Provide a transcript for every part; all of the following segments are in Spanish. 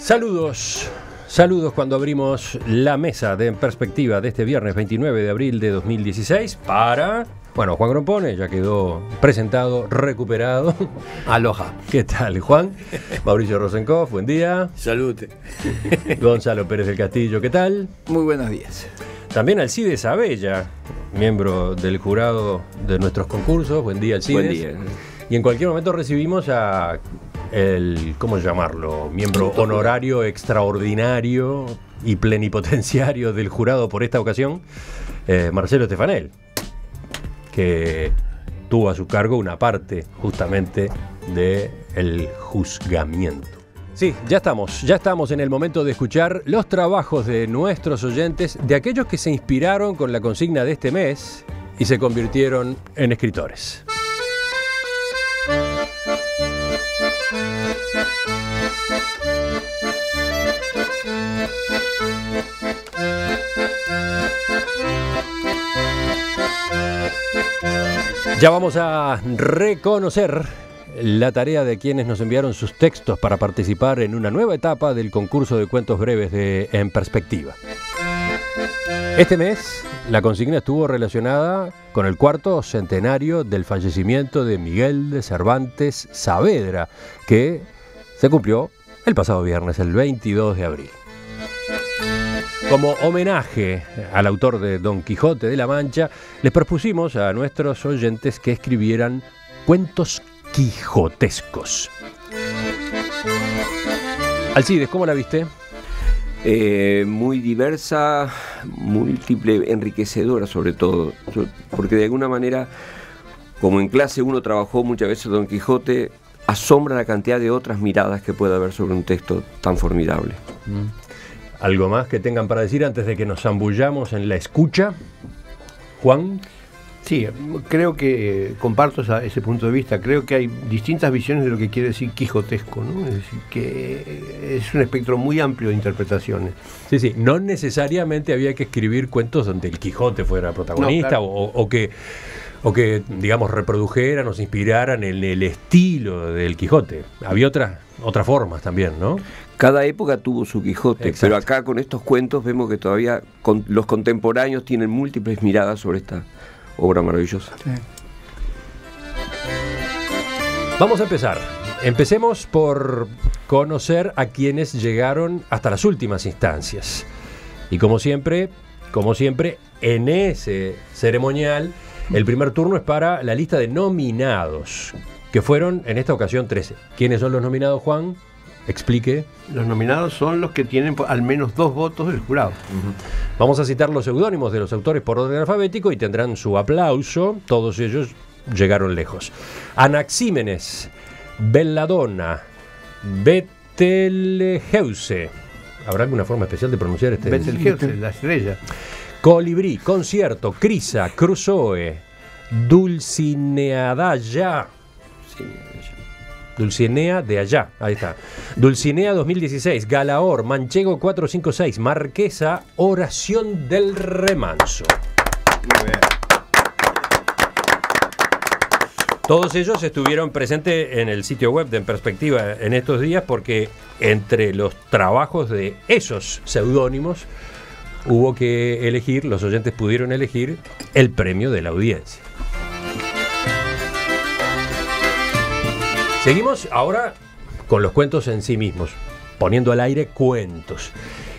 Saludos, saludos cuando abrimos la mesa de En Perspectiva de este viernes 29 de abril de 2016 para... Bueno, Juan Grompone ya quedó presentado, recuperado. Aloha. ¿Qué tal, Juan? Mauricio Rosenkopf, buen día. Salud. Gonzalo Pérez del Castillo, ¿qué tal? Muy buenos días. También Alcides Abella, miembro del jurado de nuestros concursos. Buen día, Alcides. Buen día. Y en cualquier momento recibimos a el, ¿cómo llamarlo? Miembro honorario, extraordinario y plenipotenciario del jurado por esta ocasión, Marcelo Stefanel, que tuvo a su cargo una parte justamente del juzgamiento. Sí, ya estamos en el momento de escuchar los trabajos de nuestros oyentes, de aquellos que se inspiraron con la consigna de este mes y se convirtieron en escritores. Ya vamos a reconocer la tarea de quienes nos enviaron sus textos para participar en una nueva etapa del concurso de cuentos breves de En Perspectiva. Este mes, la consigna estuvo relacionada con el 4º centenario del fallecimiento de Miguel de Cervantes Saavedra, que se cumplió el pasado viernes, el 22 de abril. Como homenaje al autor de Don Quijote de la Mancha, les propusimos a nuestros oyentes que escribieran cuentos quijotescos. Alcides, ¿cómo la viste? Muy diversa, múltiple, enriquecedora sobre todo, porque de alguna manera, como en clase uno trabajó muchas veces Don Quijote, asombra la cantidad de otras miradas que puede haber sobre un texto tan formidable. ¿Algo más que tengan para decir antes de que nos zambullamos en la escucha? Juan. Sí, creo que comparto ese punto de vista. Creo que hay distintas visiones de lo que quiere decir quijotesco, ¿no? Es decir, que es un espectro muy amplio de interpretaciones. Sí, no necesariamente había que escribir cuentos donde el Quijote fuera protagonista, no, claro. o que, digamos, reprodujeran o se inspiraran en el estilo del Quijote. Había otras formas también, ¿no? Cada época tuvo su Quijote. Exacto. Pero acá con estos cuentos vemos que todavía los contemporáneos tienen múltiples miradas sobre esta obra maravillosa. Sí. Vamos a empezar. Empecemos por conocer a quienes llegaron hasta las últimas instancias. Y como siempre, en ese ceremonial, el primer turno es para la lista de nominados, que fueron en esta ocasión 13. ¿Quiénes son los nominados, Juan? Explique. Los nominados son los que tienen al menos 2 votos del jurado. Vamos a citar los seudónimos de los autores por orden alfabético y tendrán su aplauso. Todos ellos llegaron lejos. Anaxímenes, Belladonna, Betelgeuse. ¿Habrá alguna forma especial de pronunciar este? Betelgeuse, la estrella. Colibrí, Concierto, Crisa, Crusoe, Dulcineadaya. Dulcinea de allá, ahí está. Dulcinea 2016, Galaor, Manchego 456, Marquesa, Oración del Remanso. Muy bien. Todos ellos estuvieron presentes en el sitio web de En Perspectiva en estos días porque entre los trabajos de esos seudónimos hubo que elegir, los oyentes pudieron elegir el premio de la audiencia. Seguimos ahora con los cuentos en sí mismos, poniendo al aire cuentos.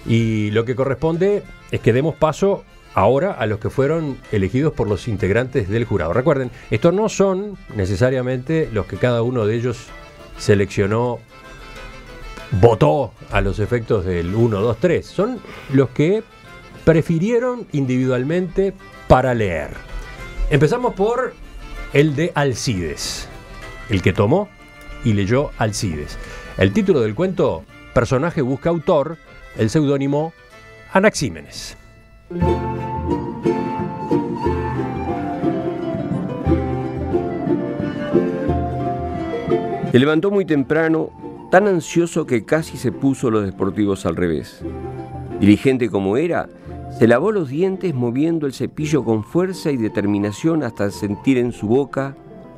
Y lo que corresponde es que demos paso ahora a los que fueron elegidos por los integrantes del jurado. Recuerden, estos no son necesariamente los que cada uno de ellos seleccionó, votó a los efectos del 1, 2, 3. Son los que prefirieron individualmente para leer. Empezamos por el de Alcides, el que tomó y leyó Alcides. El título del cuento, Personaje busca autor, el seudónimo Anaxímenes. Se levantó muy temprano, tan ansioso que casi se puso los deportivos al revés. Diligente como era, se lavó los dientes moviendo el cepillo con fuerza y determinación hasta sentir en su boca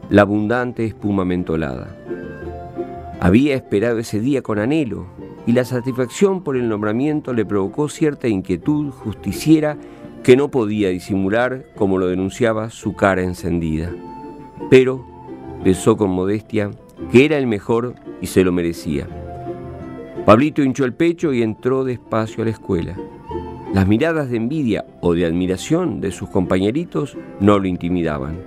la abundante espuma mentolada. Había esperado ese día con anhelo y la satisfacción por el nombramiento le provocó cierta inquietud justiciera que no podía disimular, como lo denunciaba su cara encendida. Pero pensó con modestia que era el mejor y se lo merecía. Pablito hinchó el pecho y entró despacio a la escuela. Las miradas de envidia o de admiración de sus compañeritos no lo intimidaban.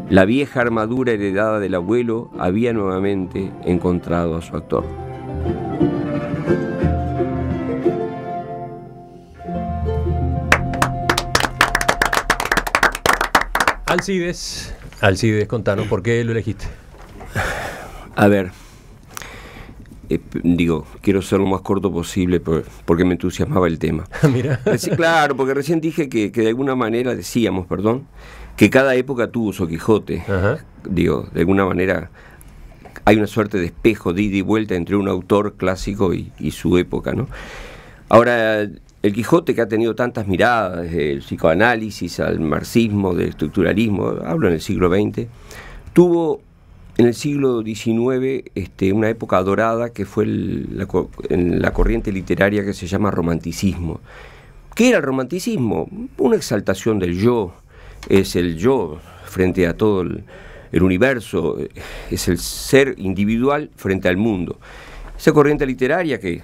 La vieja armadura heredada del abuelo había nuevamente encontrado a su actor. Alcides, contanos, ¿por qué lo elegiste? A ver, quiero ser lo más corto posible porque me entusiasmaba el tema. Mira. Claro, porque recién dije que de alguna manera decíamos, que cada época tuvo su Quijote. Ajá. De alguna manera hay una suerte de espejo de ida y vuelta entre un autor clásico y su época, ¿no? Ahora, el Quijote, que ha tenido tantas miradas, desde el psicoanálisis al marxismo, del estructuralismo, hablo en el siglo XX, tuvo en el siglo XIX una época dorada que fue en la corriente literaria que se llama romanticismo. ¿Qué era el romanticismo? Una exaltación del yo, es el yo frente a todo el universo, es el ser individual frente al mundo. Esa corriente literaria que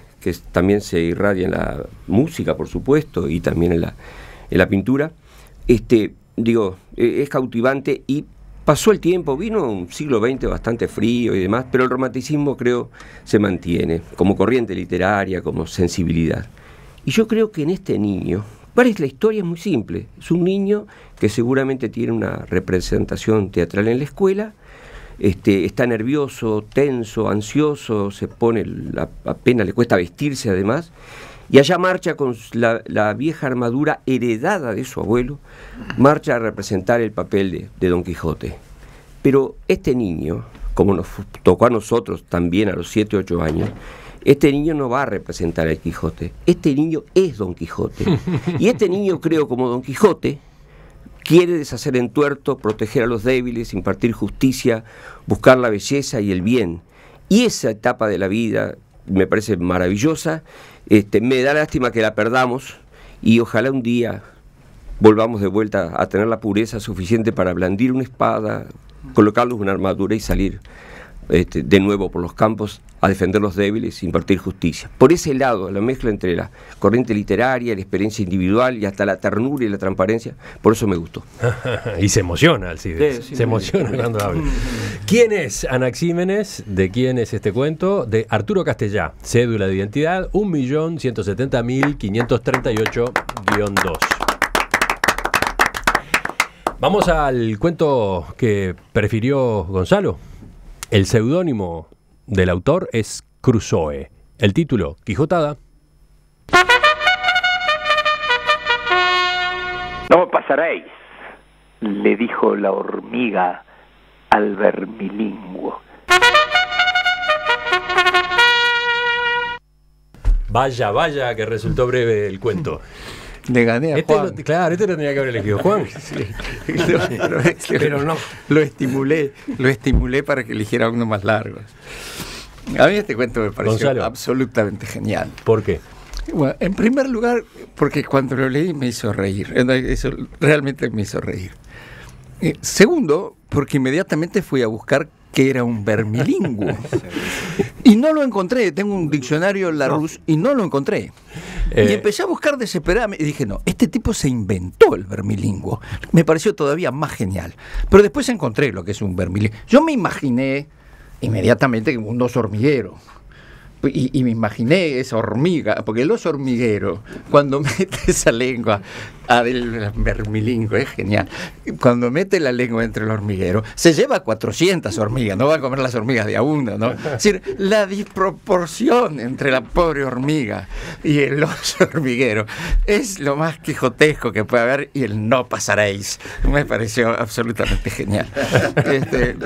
también se irradia en la música, por supuesto, y también en la pintura, es cautivante y pasó el tiempo, vino un siglo XX bastante frío y demás, pero el romanticismo, creo, se mantiene como corriente literaria, como sensibilidad. Y yo creo que en este niño, la historia es muy simple, es un niño que seguramente tiene una representación teatral en la escuela, está nervioso, tenso, ansioso, se pone, apenas le cuesta vestirse además, y allá marcha con la vieja armadura heredada de su abuelo, marcha a representar el papel de Don Quijote. Pero este niño, como nos tocó a nosotros también a los 7, 8 años, este niño no va a representar al Quijote, este niño es Don Quijote. Y este niño, creo, como Don Quijote, quiere deshacer entuerto, proteger a los débiles, impartir justicia, buscar la belleza y el bien. Y esa etapa de la vida me parece maravillosa. Me da lástima que la perdamos y ojalá un día volvamos de vuelta a tener la pureza suficiente para blandir una espada, colocarnos una armadura y salir de nuevo por los campos a defender los débiles e impartir justicia. Por ese lado, la mezcla entre la corriente literaria, la experiencia individual y hasta la ternura y la transparencia, por eso me gustó. Y se emociona, Alcides. Sí, se emociona cuando habla. ¿Quién es Anaxímenes? ¿De quién es este cuento? De Arturo Castellá. Cédula de identidad 1.170.538-2. Vamos al cuento que prefirió Gonzalo. El seudónimo del autor es Crusoe. El título, Quijotada. No pasaréis, le dijo la hormiga al vermilingüo. Vaya, que resultó breve el cuento. Le gané a Juan. Claro, este lo tenía que haber elegido Juan. Sí. Pero no. Lo estimulé para que eligiera uno más largo. A mí este cuento me pareció Gonzalo, absolutamente genial. ¿Por qué? Bueno, en primer lugar, porque cuando lo leí me hizo reír. Eso realmente me hizo reír. Segundo, porque inmediatamente fui a buscar qué era un vermilingüo. Y no lo encontré. Tengo un diccionario Larousse y no lo encontré. Y empecé a buscar desesperadamente y dije, no, este tipo se inventó el vermilingüo. Me pareció todavía más genial. Pero después encontré lo que es un vermilingüo. Yo me imaginé inmediatamente un oso hormiguero. Y me imaginé esa hormiga, porque el oso hormiguero, cuando mete esa lengua, el vermilingüo es genial, cuando mete la lengua entre el hormiguero, se lleva 400 hormigas, no va a comer las hormigas de a una, ¿no? Es decir, la disproporción entre la pobre hormiga y el oso hormiguero es lo más quijotesco que puede haber, y el no pasaréis me pareció absolutamente genial.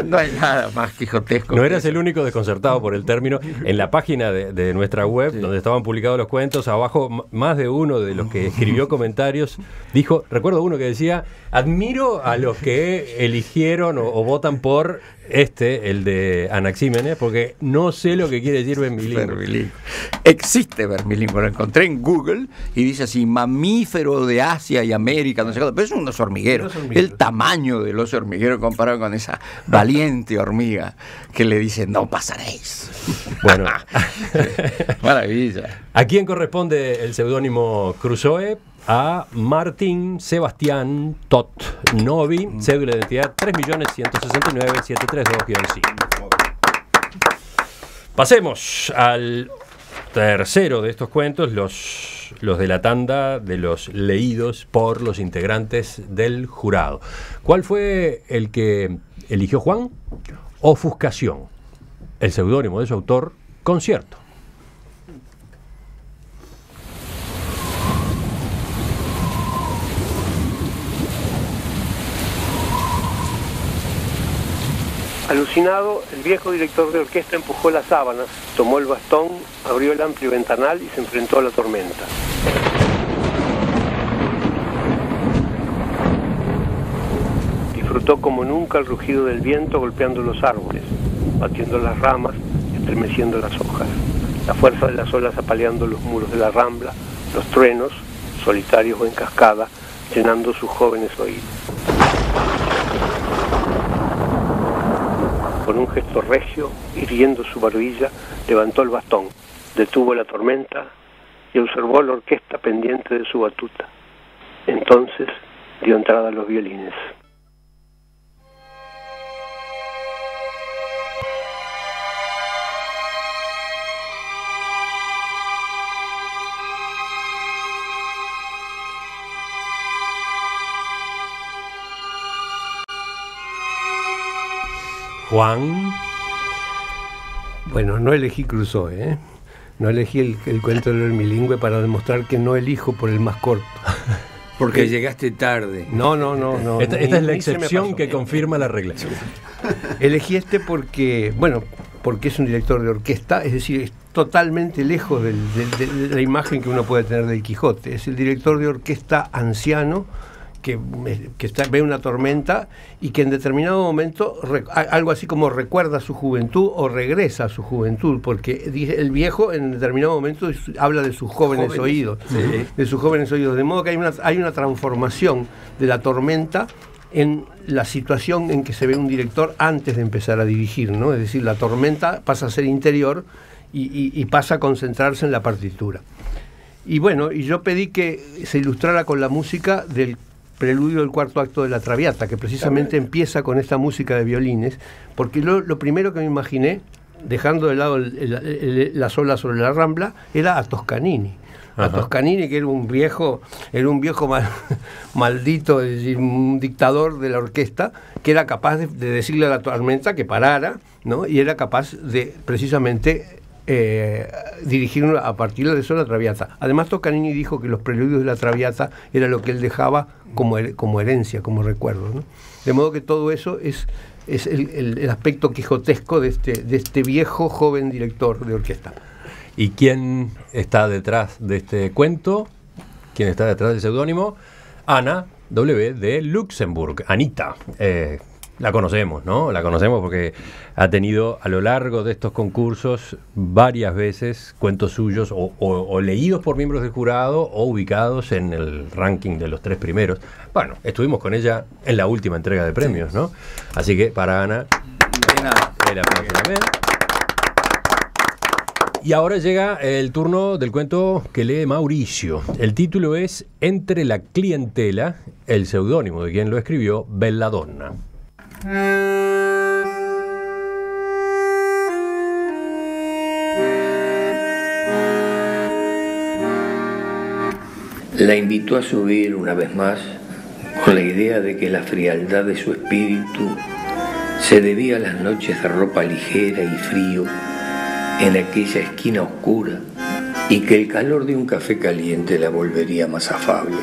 No hay nada más quijotesco. No eras el único desconcertado por el término. En la página de nuestra web, sí, donde estaban publicados los cuentos, abajo más de uno de los que escribió comentarios Dijo, recuerdo uno que decía, admiro a los que eligieron o votan por el de Anaxímenes, porque no sé lo que quiere decir vermilingüe. Vermilingüe. Existe vermilingüe, lo encontré en Google y dice así, mamífero de Asia y América, no sé qué, pero es un oso hormiguero. El tamaño del oso hormiguero comparado con esa valiente hormiga que le dice, no pasaréis. Bueno, maravilla. ¿A quién corresponde el seudónimo Crusoe? A Martín Sebastián Tot Novi, cédula de identidad 3.169.732-5. Pasemos al tercero de estos cuentos, los de la tanda de los leídos por los integrantes del jurado. ¿Cuál fue el que eligió Juan? Ofuscación, el seudónimo de su autor, Concierto. Alucinado, el viejo director de orquesta empujó las sábanas, tomó el bastón, abrió el amplio ventanal y se enfrentó a la tormenta. Disfrutó como nunca el rugido del viento golpeando los árboles, batiendo las ramas, estremeciendo las hojas, la fuerza de las olas apaleando los muros de la rambla, los truenos, solitarios o en cascada, llenando sus jóvenes oídos. Con un gesto regio, irguiendo su barbilla, levantó el bastón, detuvo la tormenta y observó la orquesta pendiente de su batuta. Entonces dio entrada a los violines. Juan. Bueno, no elegí Crusoe, ¿eh? No elegí el cuento del vermilingüe para demostrar que no elijo por el más corto. Porque llegaste tarde. No. Esta es la excepción que confirma la regla. Elegí porque es un director de orquesta, es decir, es totalmente lejos de la imagen que uno puede tener del Quijote. Es el director de orquesta anciano que ve una tormenta y que en determinado momento, algo así como recuerda su juventud o regresa a su juventud, porque el viejo en determinado momento habla de sus jóvenes oídos, sí. De sus jóvenes oídos, de modo que hay una transformación de la tormenta en la situación en que se ve un director antes de empezar a dirigir, ¿no? Es decir, la tormenta pasa a ser interior y pasa a concentrarse en la partitura. Y bueno, y yo pedí que se ilustrara con la música del preludio del cuarto acto de la Traviata, que precisamente empieza con esta música de violines, porque lo primero que me imaginé, dejando de lado las olas sobre la rambla, era a Toscanini. A Toscanini, que era un viejo maldito, es decir, un dictador de la orquesta, que era capaz de decirle a la tormenta que parara, ¿no? Y era capaz de precisamente dirigir a partir de eso la Traviata. Además, Toscanini dijo que los preludios de la Traviata era lo que él dejaba como herencia, como recuerdo, ¿no? De modo que todo eso es el aspecto quijotesco de este viejo joven director de orquesta. ¿Y quién está detrás de este cuento? ¿Quién está detrás del seudónimo? Ana W. de Luxemburg. Anita. La conocemos, ¿no? La conocemos porque ha tenido a lo largo de estos concursos varias veces cuentos suyos o leídos por miembros del jurado o ubicados en el ranking de los 3 primeros. Bueno, estuvimos con ella en la última entrega de premios, ¿no? Así que para Ana, el aplauso también. Y ahora llega el turno del cuento que lee Mauricio. El título es Entre la clientela, el seudónimo de quien lo escribió, Belladonna. La invitó a subir una vez más con la idea de que la frialdad de su espíritu se debía a las noches de ropa ligera y frío en aquella esquina oscura y que el calor de un café caliente la volvería más afable.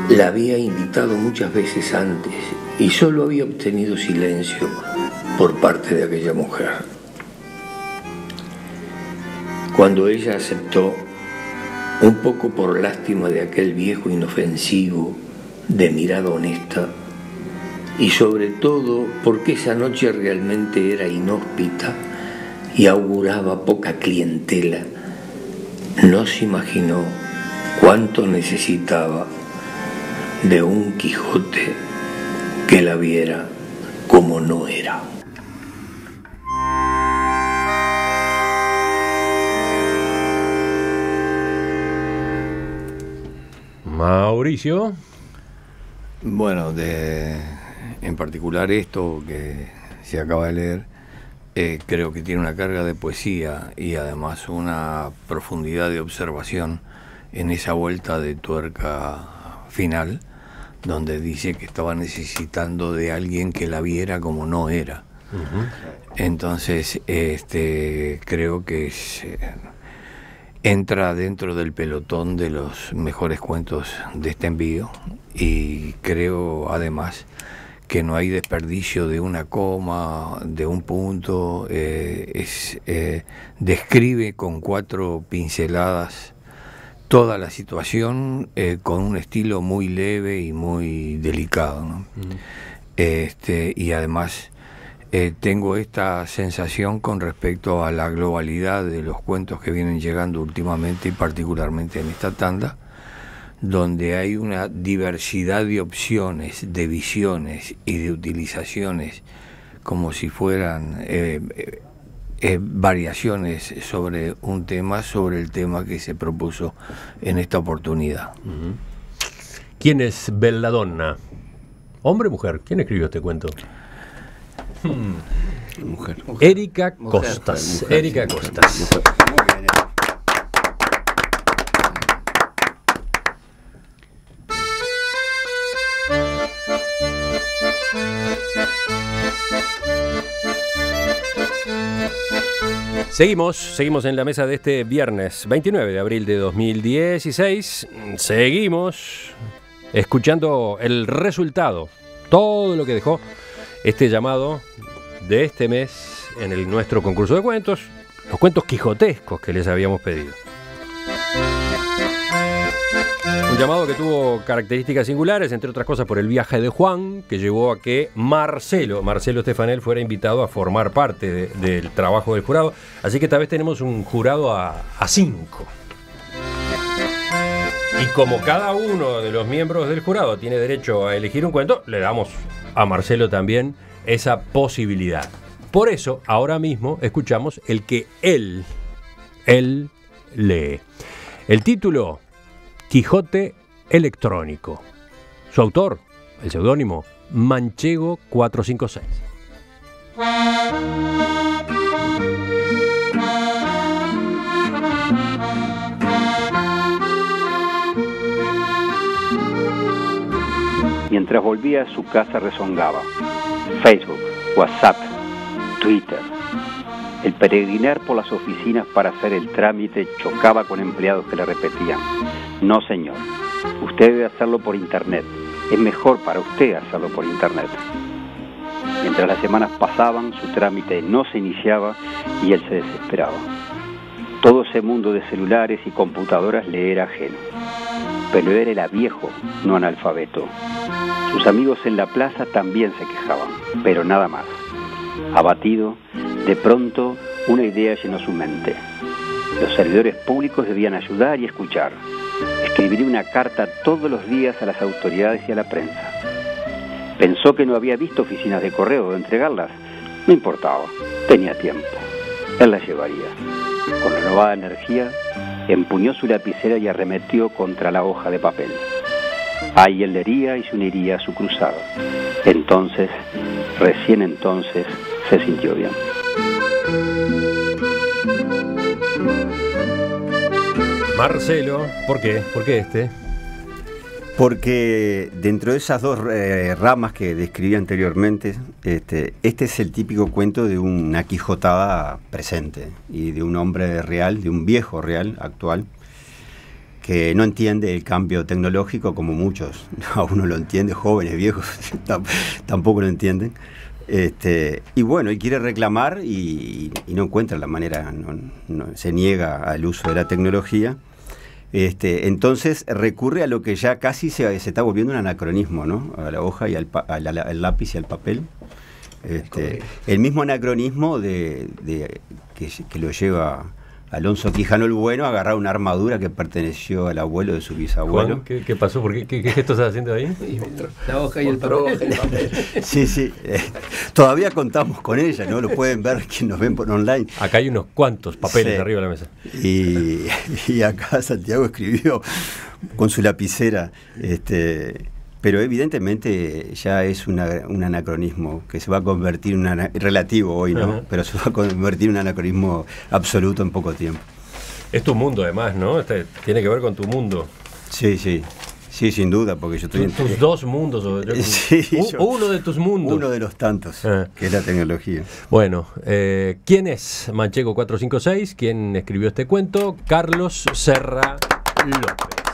La había invitado muchas veces antes y solo había obtenido silencio por parte de aquella mujer. Cuando ella aceptó, un poco por lástima de aquel viejo inofensivo, de mirada honesta, y sobre todo porque esa noche realmente era inhóspita y auguraba poca clientela, no se imaginó cuánto necesitaba de un Quijote que la viera como no era. Mauricio. Bueno, en particular esto que se acaba de leer, creo que tiene una carga de poesía y además una profundidad de observación en esa vuelta de tuerca final, donde dice que estaba necesitando de alguien que la viera como no era. Uh-huh. Entonces, creo que entra dentro del pelotón de los mejores cuentos de este envío, y creo además que no hay desperdicio de una coma, de un punto. Describe con 4 pinceladas toda la situación con un estilo muy leve y muy delicado, ¿no? Y además tengo esta sensación con respecto a la globalidad de los cuentos que vienen llegando últimamente, y particularmente en esta tanda, donde hay una diversidad de opciones, de visiones y de utilizaciones, como si fueran variaciones sobre un tema, sobre el tema que se propuso en esta oportunidad. Uh-huh. ¿Quién es Belladonna? ¿Hombre o mujer? ¿Quién escribió este cuento? Mujer. Erika Costas. Mujer. Erika Costas. Mujer. Seguimos en la mesa de este viernes 29 de abril de 2016. Seguimos escuchando el resultado, todo lo que dejó este llamado de este mes en nuestro concurso de cuentos, los cuentos quijotescos que les habíamos pedido. Un llamado que tuvo características singulares, entre otras cosas por el viaje de Juan, que llevó a que Marcelo Estefanel fuera invitado a formar parte del trabajo del jurado. Así que esta vez tenemos un jurado a 5. Y como cada uno de los miembros del jurado tiene derecho a elegir un cuento, le damos a Marcelo también esa posibilidad. Por eso, ahora mismo escuchamos el que él lee. El título: Quijote electrónico. Su autor, el seudónimo, Manchego 456. Mientras volvía a su casa rezongaba. Facebook, WhatsApp, Twitter. El peregrinar por las oficinas para hacer el trámite chocaba con empleados que le repetían: no señor, usted debe hacerlo por internet, es mejor para usted hacerlo por internet. Mientras las semanas pasaban, su trámite no se iniciaba y él se desesperaba. Todo ese mundo de celulares y computadoras le era ajeno. Pero él era viejo, no analfabeto. Sus amigos en la plaza también se quejaban, pero nada más. Abatido, de pronto una idea llenó su mente. Los servidores públicos debían ayudar y escuchar. Escribiría una carta todos los días a las autoridades y a la prensa. Pensó que no había visto oficinas de correo de entregarlas. No importaba, tenía tiempo. Él las llevaría. Con renovada energía, empuñó su lapicera y arremetió contra la hoja de papel. Ahí él leería y se uniría a su cruzada. Entonces, recién entonces, se sintió bien. Marcelo, ¿por qué? ¿Por qué este? Porque dentro de esas 2 ramas que describí anteriormente, este es el típico cuento de una quijotada presente y de un hombre real, de un viejo real actual, que no entiende el cambio tecnológico como muchos, aún no lo entiende, jóvenes, viejos, tampoco lo entienden. Y bueno, y quiere reclamar y no encuentra la manera, se niega al uso de la tecnología. Entonces recurre a lo que ya casi se está volviendo un anacronismo, ¿no? A la hoja y al lápiz y al papel. El mismo anacronismo que lo lleva Alonso Quijano el Bueno a agarrar una armadura que perteneció al abuelo de su bisabuelo. Juan, ¿qué pasó? ¿Qué gesto estás haciendo ahí? La hoja y el papel. Sí. Todavía contamos con ella, ¿no? Lo pueden ver quienes nos ven por online. Acá hay unos cuantos papeles Sí. arriba de la mesa. Y acá Santiago escribió con su lapicera, pero evidentemente ya es un anacronismo que se va a convertir en relativo hoy, ¿no? Ajá. Pero se va a convertir en un anacronismo absoluto en poco tiempo. Es tu mundo además, ¿no? Tiene que ver con tu mundo. Sí, sin duda, porque yo estoy Tus dos mundos. Uno de tus mundos. Uno de los tantos, que es la tecnología. Bueno, ¿quién es Manchego 456? ¿Quién escribió este cuento? Carlos Serra López.